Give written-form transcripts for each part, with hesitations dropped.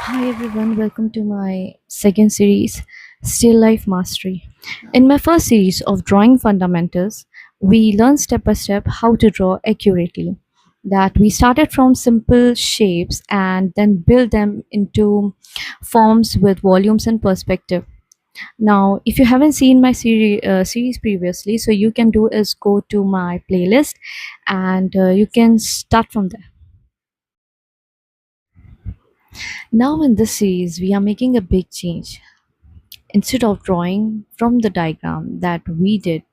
Hi everyone, welcome to my second series, Still Life Mastery. In my first series of drawing fundamentals, we learned step by step how to draw accurately. That we started from simple shapes and then build them into forms with volumes and perspective. Now, if you haven't seen my series previously, so you can do is go to my playlist and you can start from there. Now, in this series, we are making a big change. Instead of drawing from the diagram that we did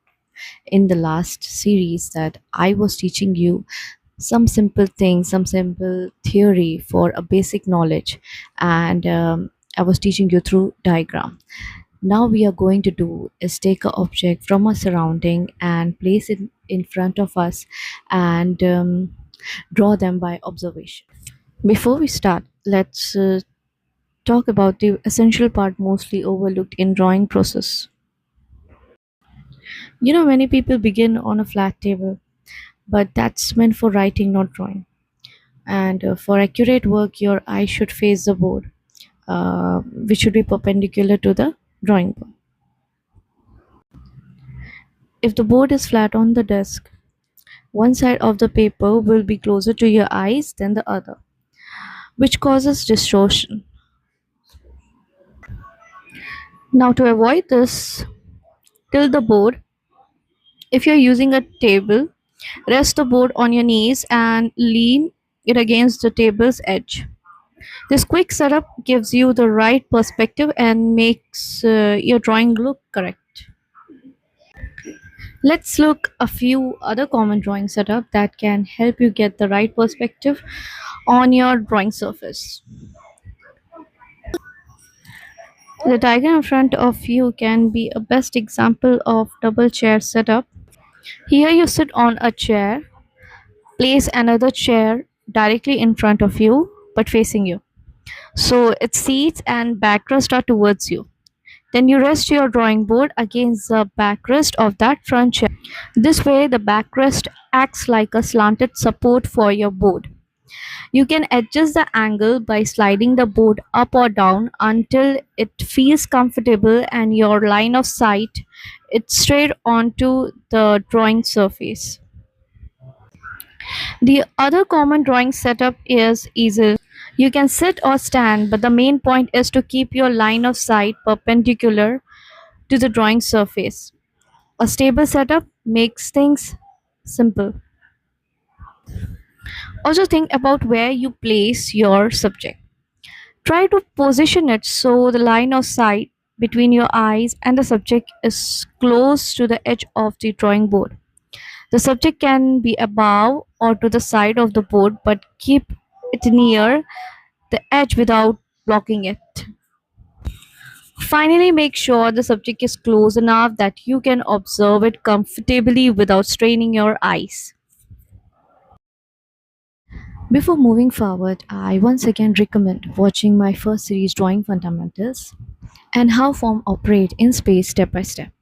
in the last series, that I was teaching you some simple things, some simple theory for a basic knowledge, and I was teaching you through diagram. Now we are going to do is take a object from a surrounding and place it in front of us and draw them by observation. Before we start, let's talk about the essential part mostly overlooked in drawing process. Many people begin on a flat table, but that's meant for writing, not drawing. And for accurate work, your eye should face the board, which should be perpendicular to the drawing board. If the board is flat on the desk, one side of the paper will be closer to your eyes than the other, which causes distortion. Now, to avoid this, tilt the board. If you're using a table, rest the board on your knees and lean it against the table's edge. This quick setup gives you the right perspective and makes your drawing look correct. Let's look a few other common drawing setup that can help you get the right perspective on your drawing surface. The diagram in front of you can be a best example of double chair setup. Here you sit on a chair, place another chair directly in front of you but facing you. So its seats and backrest are towards you. Then you rest your drawing board against the backrest of that front chair. This way, the backrest acts like a slanted support for your board. You can adjust the angle by sliding the board up or down until it feels comfortable and your line of sight it's straight onto the drawing surface. The other common drawing setup is easel. You can sit or stand, but the main point is to keep your line of sight perpendicular to the drawing surface. A stable setup makes things simple. Also, think about where you place your subject. Try to position it so the line of sight between your eyes and the subject is close to the edge of the drawing board. The subject can be above or to the side of the board, but keep it near the edge without blocking it. Finally, make sure the subject is close enough that you can observe it comfortably without straining your eyes. Before moving forward, I once again recommend watching my first series Drawing Fundamentals and how form operate in space step by step.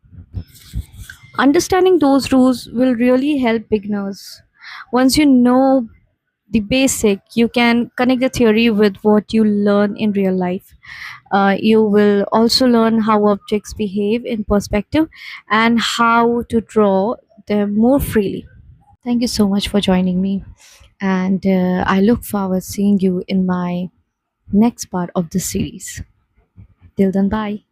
Understanding those rules will really help beginners. Once you know the basic, you can connect the theory with what you learn in real life. You will also learn how objects behave in perspective and how to draw them more freely. Thank you so much for joining me, and I look forward seeing you in my next part of the series. Till then, bye.